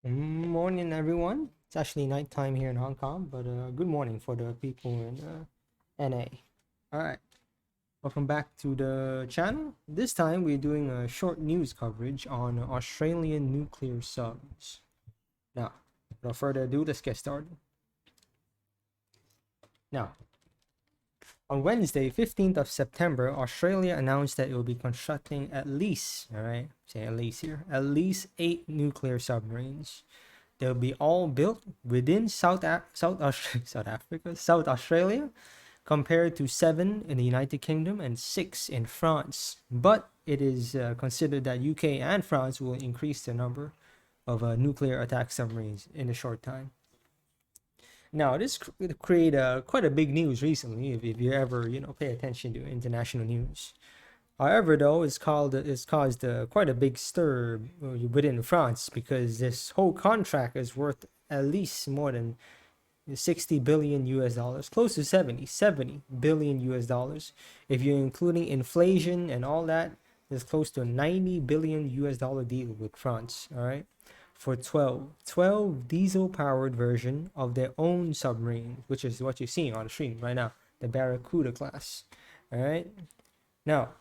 Morning, everyone. It's actually nighttime here in Hong Kong, but good morning for the people in NA. All right, welcome back to the channel. This time we're doing a short news coverage on Australian nuclear subs. Now, without further ado, let's get started. Now, on Wednesday, 15th of September, Australia announced that it will be constructing at least, all right, say at least here, at least 8 nuclear submarines. They'll be all built within South Australia, compared to 7 in the United Kingdom and 6 in France. But it is considered that UK and France will increase the number of nuclear attack submarines in a short time. Now, this created quite a big news recently. If you ever pay attention to international news. However, though, it's caused quite a big stir within France because this whole contract is worth at least more than 60 billion US dollars, close to 70 billion US dollars. If you're including inflation and all that, it's close to a 90 billion US dollar deal with France, all right? For 12 diesel powered version of their own submarine, which is what you're seeing on the screen right now, the Barracuda class, all right? Now,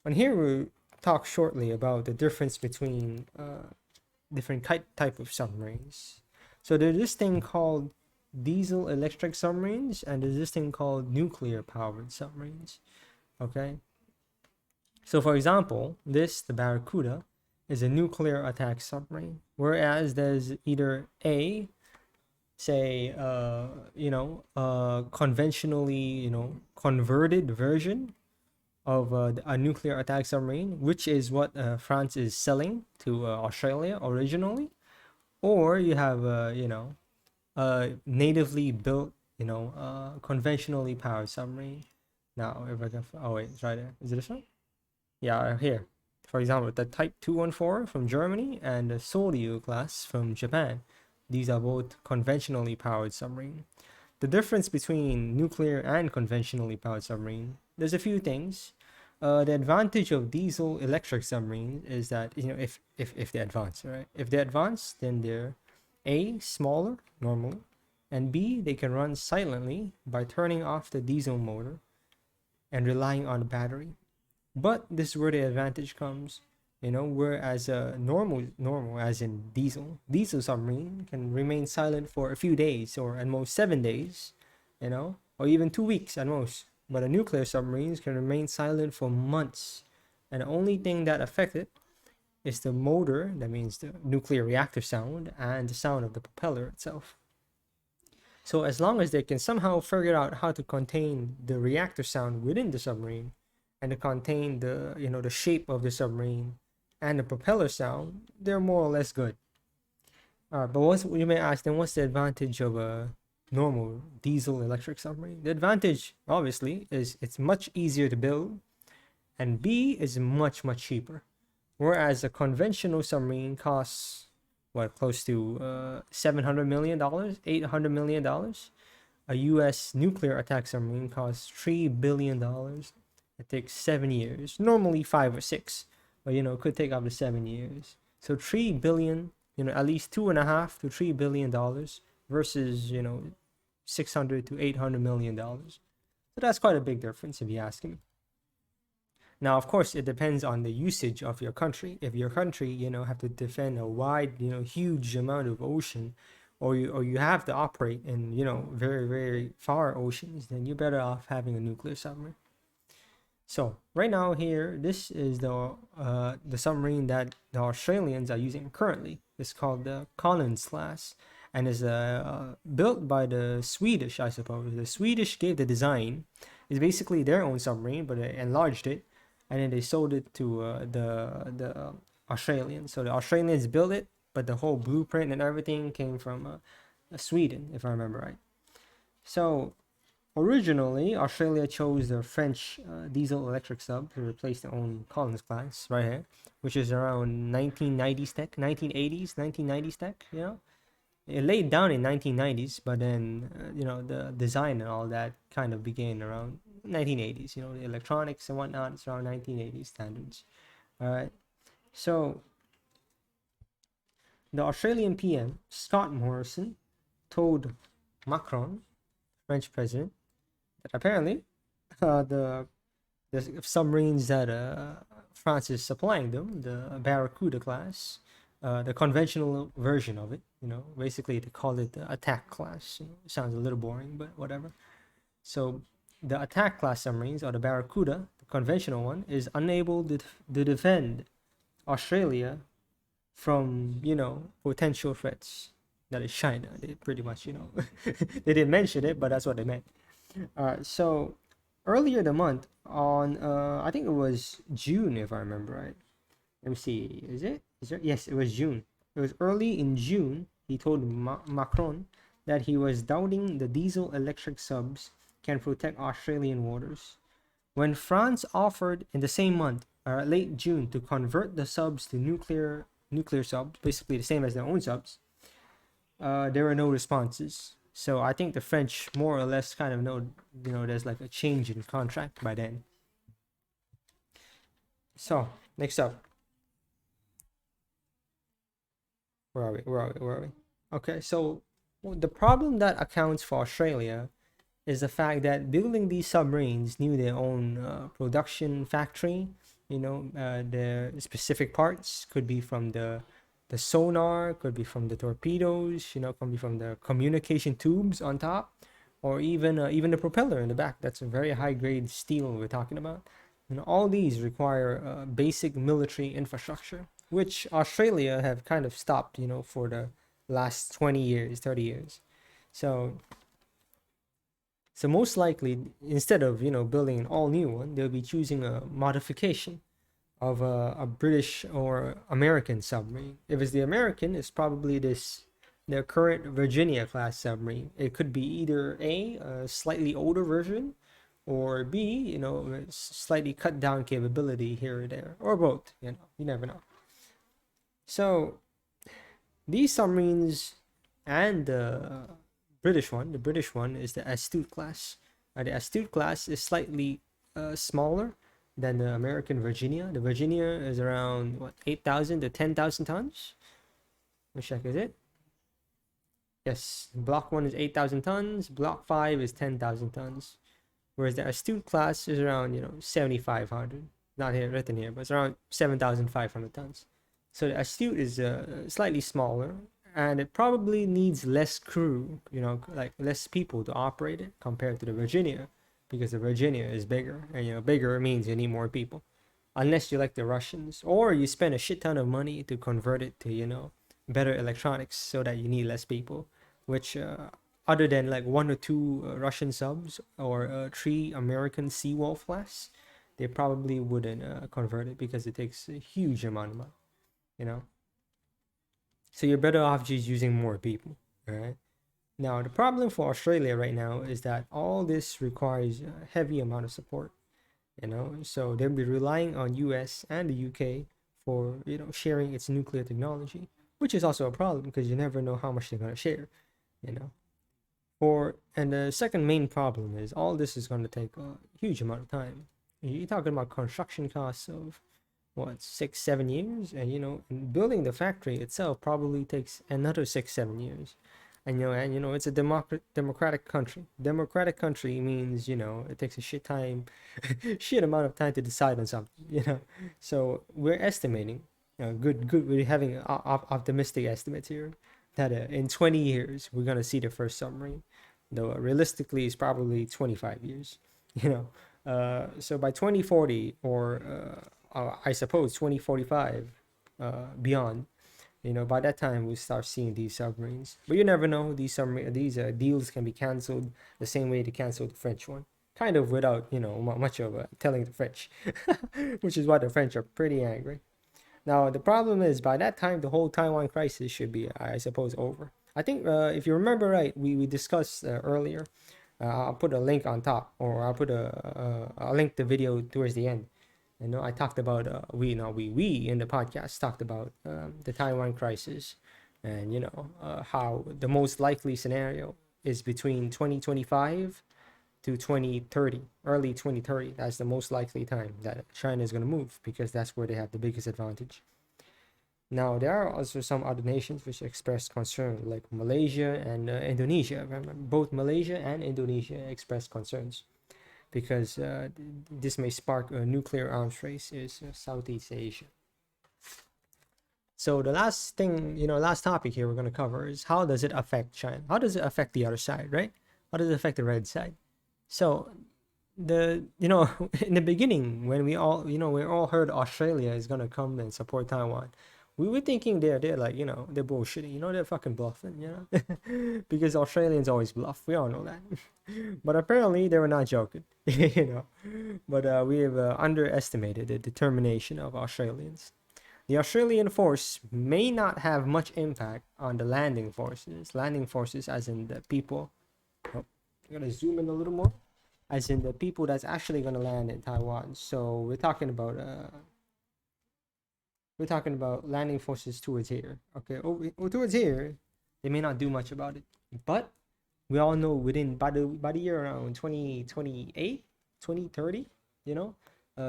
on here we'll talk shortly about the difference between different type of submarines. So there's this thing called diesel electric submarines, and there's this thing called nuclear powered submarines. Okay. So for example, the Barracuda, is a nuclear attack submarine, whereas there's either a say conventionally converted version of a nuclear attack submarine, which is what France is selling to Australia originally, or you have natively built, conventionally powered submarine. Now, if I can, oh wait, it's right there. Is it this one? Yeah, here. For example, the Type 214 from Germany and the Soryu class from Japan. These are both conventionally powered submarine. The difference between nuclear and conventionally powered submarine, there's a few things. The advantage of diesel electric submarines is that if they advance, right? If they advance, then they're a smaller normally, and B they can run silently by turning off the diesel motor and relying on the battery. But this is where the advantage comes. Whereas a normal as in diesel submarine can remain silent for a few days or at most 7 days, or even 2 weeks at most. But a nuclear submarine can remain silent for months, and the only thing that affects it is the motor, that means the nuclear reactor sound, and the sound of the propeller itself. So as long as they can somehow figure out how to contain the reactor sound within the submarine, and to contain the shape of the submarine and the propeller sound, they're more or less good. But you may ask, then what's the advantage of a normal diesel electric submarine? The advantage, obviously, is it's much easier to build, and B is much cheaper. Whereas a conventional submarine costs close to $700 million, $800 million. A U.S. nuclear attack submarine costs $3 billion. It takes 7 years, normally 5 or 6, but it could take up to 7 years. So 3 billion, at least $2.5 to $3 billion versus 600 to $800 million. So that's quite a big difference if you ask me. Now, of course, it depends on the usage of your country. If your country, have to defend a wide, huge amount of ocean, or you have to operate in, very, very far oceans, then you're better off having a nuclear submarine. So right now here, this is the submarine that the Australians are using currently. It's called the Collins class, and is built by the Swedish, I suppose. The Swedish gave the design. It's basically their own submarine, but they enlarged it, and then they sold it to the Australians. So the Australians built it, but the whole blueprint and everything came from Sweden, if I remember right. So originally, Australia chose the French diesel electric sub to replace their own Collins class right here, which is around 1990s tech, 1980s, 1990s tech. It laid down in 1990s, but then the design and all that kind of began around 1980s. The electronics and whatnot, it's around 1980s standards. All right. So the Australian PM, Scott Morrison, told Macron, French president, that apparently the submarines that France is supplying them, the Barracuda class, the conventional version of it, basically they call it the attack class. It sounds a little boring, but whatever. So the attack class submarines, or the Barracuda, the conventional one, is unable to defend Australia from, potential threats. That is China. They pretty much, they didn't mention it, but that's what they meant. So earlier the month, on I think it was June, if I remember right. Let me see. Is it? Yes, it was June. It was early in June. He told Macron that he was doubting the diesel electric subs can protect Australian waters. When France offered in the same month, late June, to convert the subs to nuclear subs, basically the same as their own subs, there were no responses. So I think the French more or less kind of know, there's like a change in contract by then. So next up, where are we? Okay, so the problem that accounts for Australia is the fact that building these submarines need their own production factory. The specific parts could be from the sonar, could be from the torpedoes, could be from the communication tubes on top, or even the propeller in the back. That's a very high grade steel we're talking about. All these require basic military infrastructure, which Australia have kind of stopped, for the last 20 years, 30 years. So most likely, instead of building an all new one, they'll be choosing a modification of a British or American submarine. If it's the American, it's probably their current Virginia class submarine. It could be either a slightly older version, or B, slightly cut down capability here or there, or both. You never know. So these submarines and the British one is the Astute class. The Astute class is slightly smaller than the American Virginia. The Virginia is around 8,000 to 10,000 tons. Let's check, is it? Yes, Block 1 is 8,000 tons. Block 5 is 10,000 tons. Whereas the Astute class is around 7,500. Not here written here, but it's around 7,500 tons. So the Astute is slightly smaller, and it probably needs less crew, like less people to operate it compared to the Virginia, because the Virginia is bigger, and bigger means you need more people, unless you like the Russians, or you spend a shit ton of money to convert it to better electronics so that you need less people, which other than like 1 or 2 Russian subs, or 3 American Seawolf class, they probably wouldn't convert it, because it takes a huge amount of money. So you're better off just using more people. All right. Now the problem for Australia right now is that all this requires a heavy amount of support. So they'll be relying on US and the UK for sharing its nuclear technology, which is also a problem, because you never know how much they're gonna share. And the second main problem is all this is going to take a huge amount of time. You're talking about construction costs of 6-7 years, and building the factory itself probably takes another 6-7 years. And it's a democratic country. Democratic country means it takes a shit amount of time to decide on something. So we're estimating, we're having optimistic estimates here, that in 20 years we're gonna see the first submarine, though realistically it's probably 25 years. So by 2040, or I suppose 2045, beyond, by that time we'll start seeing these submarines. But you never know, these deals can be canceled the same way they canceled the French one, kind of without much of telling the French, which is why the French are pretty angry. Now the problem is, by that time the whole Taiwan crisis should be, I suppose, over. I think if you remember right, we discussed earlier. I'll put a link on top, or I'll put I'll link the video towards the end. I talked about we in the podcast talked about the Taiwan crisis, and how the most likely scenario is between 2025 to 2030, early 2030. That's the most likely time that China is going to move, because that's where they have the biggest advantage. Now, there are also some other nations which expressed concern, like Malaysia and Indonesia. Remember, both Malaysia and Indonesia expressed concerns because this may spark a nuclear arms race in Southeast Asia. So the last thing, last topic here we're going to cover is how does it affect China? How does it affect the other side, right? How does it affect the red side? So in the beginning when we all heard Australia is going to come and support Taiwan, we were thinking they're like, they're bullshitting, they're fucking bluffing, because Australians always bluff. We all know that. But apparently they were not joking, But we have underestimated the determination of Australians. The Australian force may not have much impact on the landing forces. Landing forces, as in the people. Oh, I'm gonna zoom in a little more. As in the people that's actually gonna land in Taiwan. So we're talking about landing forces towards here. Okay, over towards here, they may not do much about it. But we all know by the year around 2028, 2030,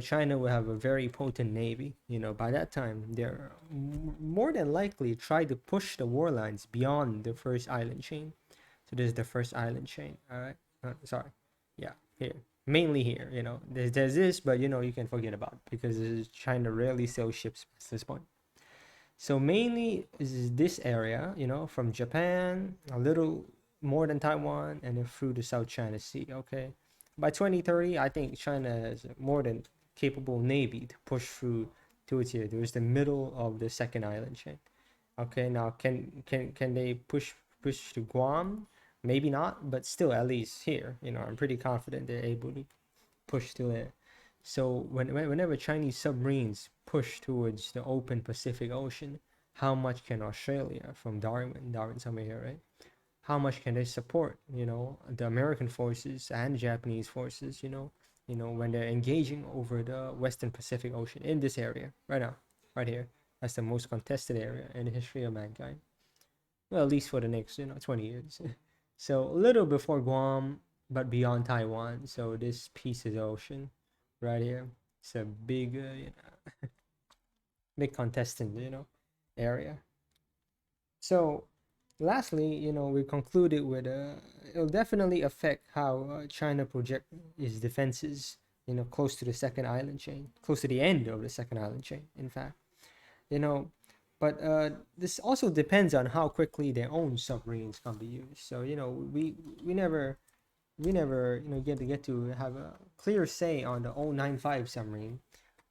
China will have a very potent navy. By that time, they're more than likely try to push the war lines beyond the first island chain. So this is the first island chain. All right. Sorry. Yeah, here. Mainly here. There's this, but you can forget about it because China rarely sells ships at this point. So mainly is this area, from Japan, a little more than Taiwan, and then through the South China Sea. Okay. By 2030, I think China has more than capable navy to push through towards here. There's the middle of the second island chain. Okay, now can they push to Guam? Maybe not, but still at least here, I'm pretty confident they're able to push to it. So whenever Chinese submarines push towards the open Pacific Ocean, how much can Australia from Darwin somewhere here, right? How much can they support, the American forces and Japanese forces, when they're engaging over the Western Pacific Ocean in this area right now, right here. That's the most contested area in the history of mankind. Well, at least for the next, 20 years. So a little before Guam, but beyond Taiwan. So this piece of the ocean right here. It's a big, big contestant, area. So lastly, we concluded with it'll definitely affect how China project its defenses, close to the second island chain, close to the end of the second island chain, in fact. you know but this also depends on how quickly their own submarines can be used. So we never get to have a clear say on the 095 submarine.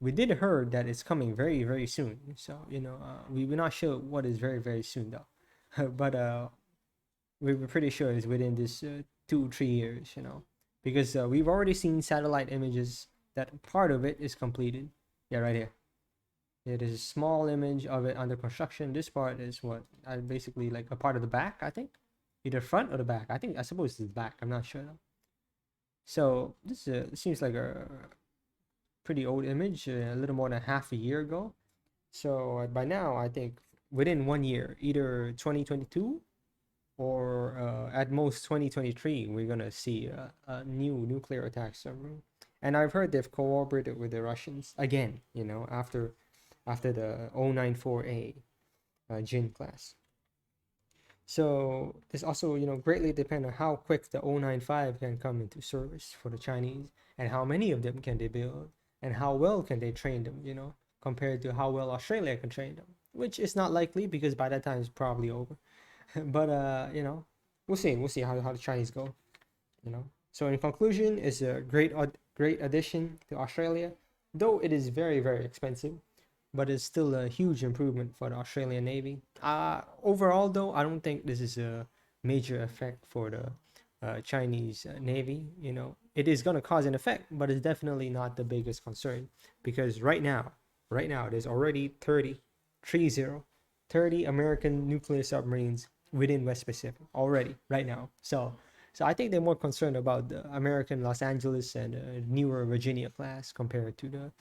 We did heard that it's coming very very soon, so we're not sure what is very very soon though. But we were pretty sure it's within this 2-3 years, because we've already seen satellite images that part of it is completed. Yeah, right here. It is a small image of it under construction. This part is what basically like a part of the back, I think, either front or the back. I suppose it's the back. I'm not sure though. So this seems like a pretty old image, a little more than half a year ago. So by now, I think within 1 year, either 2022 or at most 2023, we're gonna see a new nuclear attack submarine. And I've heard they've cooperated with the Russians again, after the 094A Jin class. So this also, greatly depend on how quick the 095 can come into service for the Chinese, and how many of them can they build, and how well can they train them, compared to how well Australia can train them, which is not likely because by that time it's probably over. But we'll see how the Chinese go. So in conclusion, it's a great addition to Australia, though it is very very expensive, but it's still a huge improvement for the Australian Navy. Overall, though, I don't think this is a major effect for the Chinese Navy. It is going to cause an effect, but it's definitely not the biggest concern, because right now, there's already 30 American nuclear submarines within West Pacific already right now. So I think they're more concerned about the American Los Angeles and newer Virginia class compared to the,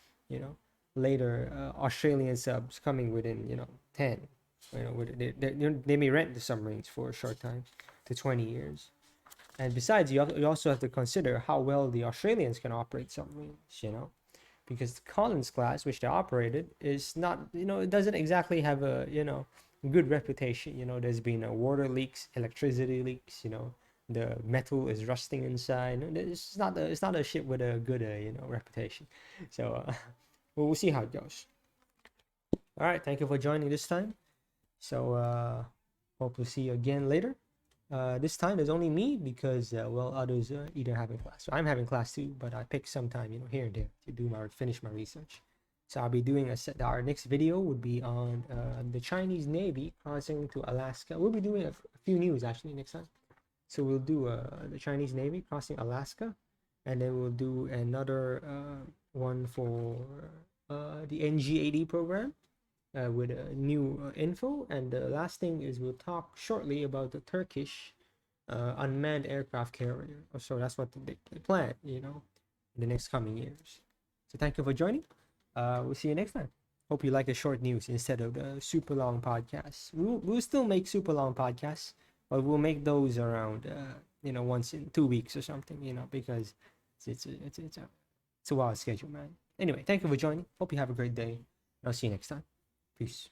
later Australian subs coming within 10. They may rent the submarines for a short time to 20 years. And besides, you also have to consider how well the Australians can operate submarines, because the Collins class, which they operated, is not, it doesn't exactly have a, good reputation. There's been water leaks, electricity leaks, the metal is rusting inside. It's not a ship with a good, reputation. So, we'll see how it goes. All right, thank you for joining this time. So, hope to see you again later. This time there's only me because others either having class. So I'm having class too, but I pick some time here and there to finish my research. So I'll be doing our next video would be on the Chinese Navy crossing to Alaska. We'll be doing a few news actually next time. So we'll do the Chinese Navy crossing Alaska, and then we'll do another one for the NG-80 program with new info. And the last thing is we'll talk shortly about the Turkish unmanned aircraft carrier. So that's what they plan, in the next coming years. So thank you for joining. We'll see you next time. Hope you like the short news instead of the super long podcasts. We'll still make super long podcasts, but we'll make those around once in 2 weeks or something, because it's a wild schedule, man. Anyway, thank you for joining. Hope you have a great day. I'll see you next time. Peace.